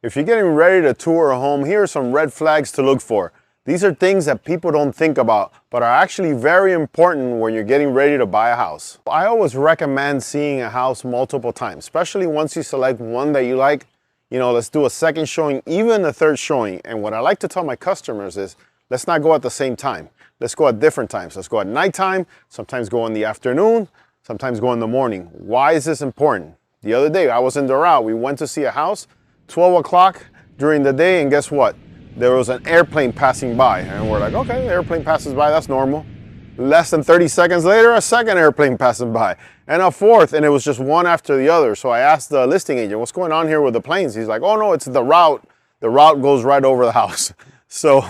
If you're getting ready to tour a home, here are some red flags to look for. These are things that people don't think about, but are actually very important when you're getting ready to buy a house. I always recommend seeing a house multiple times, especially once you select one that you like. You know, let's do a second showing, even a third showing. And what I like to tell my customers is, let's not go at the same time. Let's go at different times. Let's go at nighttime, sometimes go in the afternoon, sometimes go in the morning. Why is this important? The other day, I was in Doral. We went to see a house, 12 o'clock during the day, and guess what? There was an airplane passing by, and we're like, okay, the airplane passes by, that's normal. Less than 30 seconds later, a second airplane passing by, and a fourth, and it was just one after the other. So I asked the listing agent, what's going on here with the planes? He's like, oh no, it's the route. The route goes right over the house. So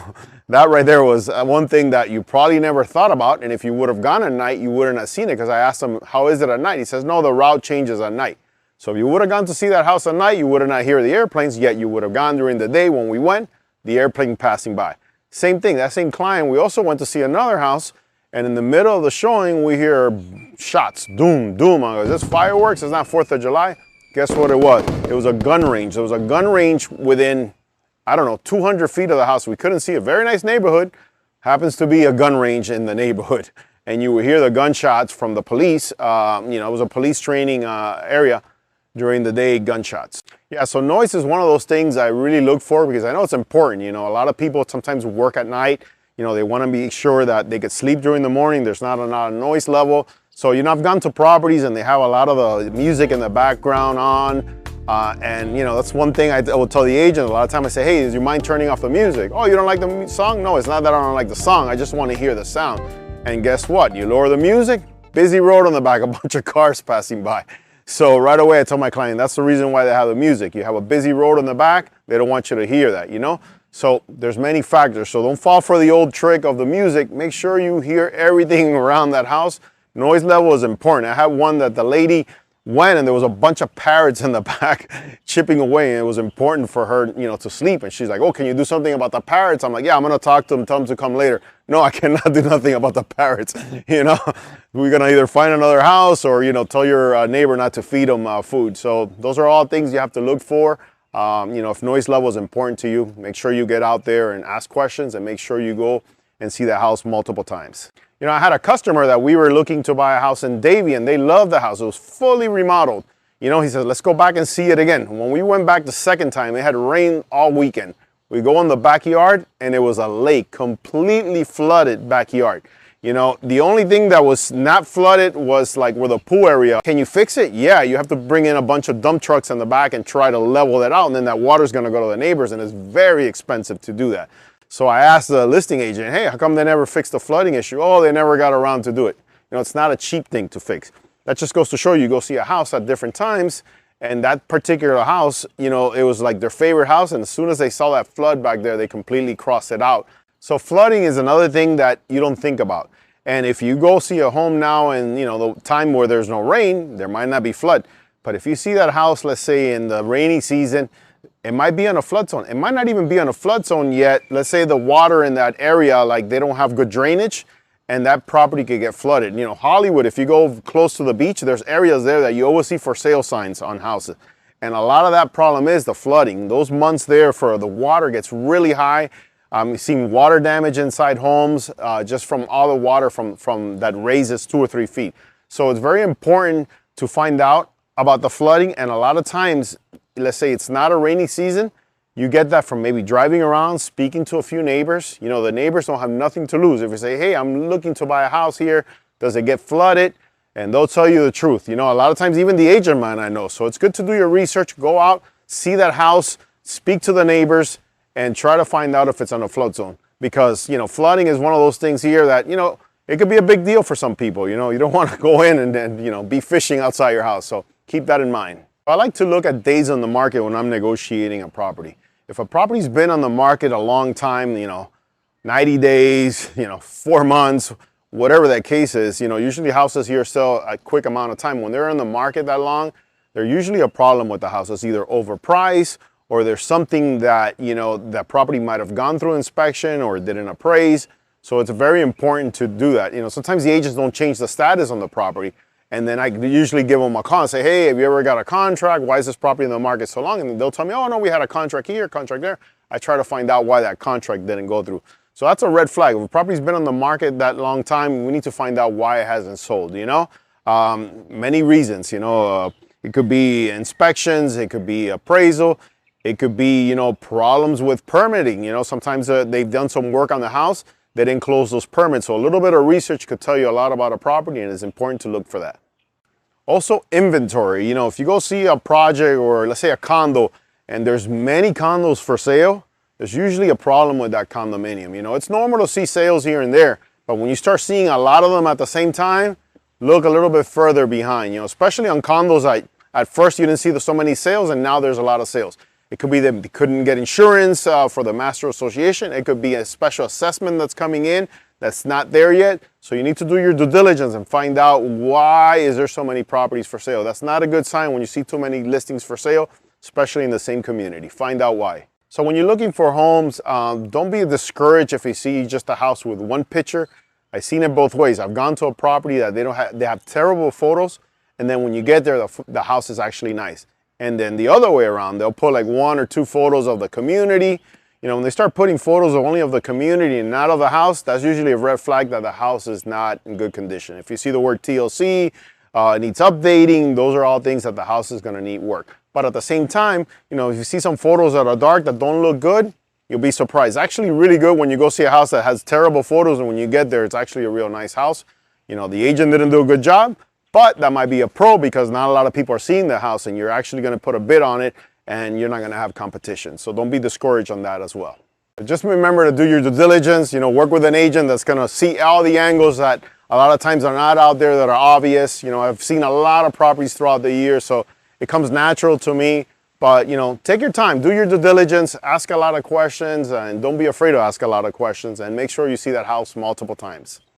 that right there was one thing that you probably never thought about, and if you would have gone at night, you wouldn't have seen it, because I asked him, how is it at night? He says, no, the route changes at night. So if you would have gone to see that house at night, you would have not heard the airplanes, yet you would have gone during the day when we went, the airplane passing by. Same thing, that same client, we also went to see another house, and in the middle of the showing, we hear shots, doom, doom. I go, is this fireworks? It's not 4th of July. Guess what it was? It was a gun range. There was a gun range within, I don't know, 200 feet of the house. We couldn't see a very nice neighborhood. Happens to be a gun range in the neighborhood. And you would hear the gunshots from the police. You know, it was a police training area. During the day, gunshots. Yeah, so noise is one of those things I really look for, because I know it's important. You know, a lot of people sometimes work at night. You know, they want to be sure that they could sleep during the morning. There's not a noise level. So, you know, I've gone to properties and they have a lot of the music in the background on. And, you know, that's one thing I will tell the agent. A lot of times I say, hey, do you mind turning off the music? Oh, you don't like the song? No, it's not that I don't like the song. I just want to hear the sound. And guess what? You lower the music, busy road on the back, a bunch of cars passing by. So right away, I tell my client, that's the reason why they have the music. You have a busy road in the back, they don't want you to hear that, you know? So there's many factors. So don't fall for the old trick of the music. Make sure you hear everything around that house. Noise level is important. I had one that the lady went and there was a bunch of parrots in the back chipping away, and it was important for her, you know, to sleep. And she's like, oh, can you do something about the parrots? I'm like, yeah, I'm gonna talk to them, tell them to come later. No, I cannot do nothing about the parrots. You know, we're gonna either find another house or, you know, tell your neighbor not to feed them food. So those are all things you have to look for. You know, if noise level is important to you, make sure you get out there and ask questions, and make sure you go and see the house multiple times. You know, I had a customer that we were looking to buy a house in Davie, and they loved the house. It was fully remodeled. You know, he said, let's go back and see it again. When we went back the second time, it had rained all weekend. We go in the backyard and it was a lake, completely flooded backyard. You know, the only thing that was not flooded was like where the pool area. Can you fix it? Yeah, you have to bring in a bunch of dump trucks in the back and try to level that out, and then that water's gonna go to the neighbors, and it's very expensive to do that. So I asked the listing agent, hey, how come they never fixed the flooding issue? Oh, they never got around to do it. You know, it's not a cheap thing to fix. That just goes to show you go see a house at different times, and that particular house, you know, it was like their favorite house, and as soon as they saw that flood back there, they completely crossed it out. So flooding is another thing that you don't think about. And if you go see a home now and, you know, the time where there's no rain, there might not be flood. But if you see that house, let's say in the rainy season, it might be on a flood zone. It might not even be on a flood zone yet. Let's say the water in that area, like they don't have good drainage, and that property could get flooded. You know, Hollywood, if you go close to the beach, there's areas there that you always see for sale signs on houses. And a lot of that problem is the flooding. Those months there for the water gets really high. We've seen water damage inside homes just from all the water from that raises 2 or 3 feet. So it's very important to find out about the flooding, and a lot of times, let's say it's not a rainy season, you get that from maybe driving around, speaking to a few neighbors. You know, the neighbors don't have nothing to lose. If you say, hey, I'm looking to buy a house here, does it get flooded? And they'll tell you the truth. You know, a lot of times even the agent might not know. So it's good to do your research, go out, see that house, speak to the neighbors, and try to find out if it's on a flood zone. Because, you know, flooding is one of those things here that, you know, it could be a big deal for some people. You know, you don't want to go in and you know, be fishing outside your house. So keep that in mind. I like to look at days on the market when I'm negotiating a property. If a property's been on the market a long time, you know, 90 days, you know, 4 months, whatever that case is, you know, usually houses here sell a quick amount of time. When they're in the market that long, there's usually a problem with the house. It's either overpriced, or there's something that, you know, that property might have gone through inspection or didn't appraise. So it's very important to do that. You know, sometimes the agents don't change the status on the property, And then I usually give them a call and say, hey, have you ever got a contract? Why is this property in the market so long? And they'll tell me, oh no, we had a contract here, contract there. I try to find out why that contract didn't go through. So that's a red flag. If a property's been on the market that long time, we need to find out why it hasn't sold, you know? Many reasons, you know, it could be inspections, it could be appraisal, it could be, you know, problems with permitting. You know, sometimes they've done some work on the house, they didn't close those permits. So a little bit of research could tell you a lot about a property, and it's important to look for that. Also, inventory. You know, if you go see a project or let's say a condo and there's many condos for sale, there's usually a problem with that condominium. You know, it's normal to see sales here and there, but when you start seeing a lot of them at the same time, look a little bit further behind, you know, especially on condos. At first you didn't see so many sales, and now there's a lot of sales. It could be that they couldn't get insurance for the master association. It could be a special assessment that's coming in that's not there yet. So you need to do your due diligence and find out why is there so many properties for sale. That's not a good sign when you see too many listings for sale, especially in the same community. Find out why. So when you're looking for homes, don't be discouraged if you see just a house with one picture. I've seen it both ways. I've gone to a property that they have terrible photos, and then when you get there, the house is actually nice. And then the other way around, they'll put like 1 or 2 photos of the community. You know, when they start putting photos only of the community and not of the house, that's usually a red flag that the house is not in good condition. If you see the word TLC, it needs updating, those are all things that the house is gonna need work. But at the same time, you know, if you see some photos that are dark that don't look good, you'll be surprised. It's actually really good when you go see a house that has terrible photos, and when you get there, it's actually a real nice house. You know, the agent didn't do a good job, but that might be a pro because not a lot of people are seeing the house, and you're actually gonna put a bid on it, and you're not gonna have competition. So don't be discouraged on that as well. But just remember to do your due diligence, you know, work with an agent that's gonna see all the angles that a lot of times are not out there that are obvious. You know, I've seen a lot of properties throughout the year, so it comes natural to me. But, you know, take your time, do your due diligence, ask a lot of questions, and don't be afraid to ask a lot of questions, and make sure you see that house multiple times.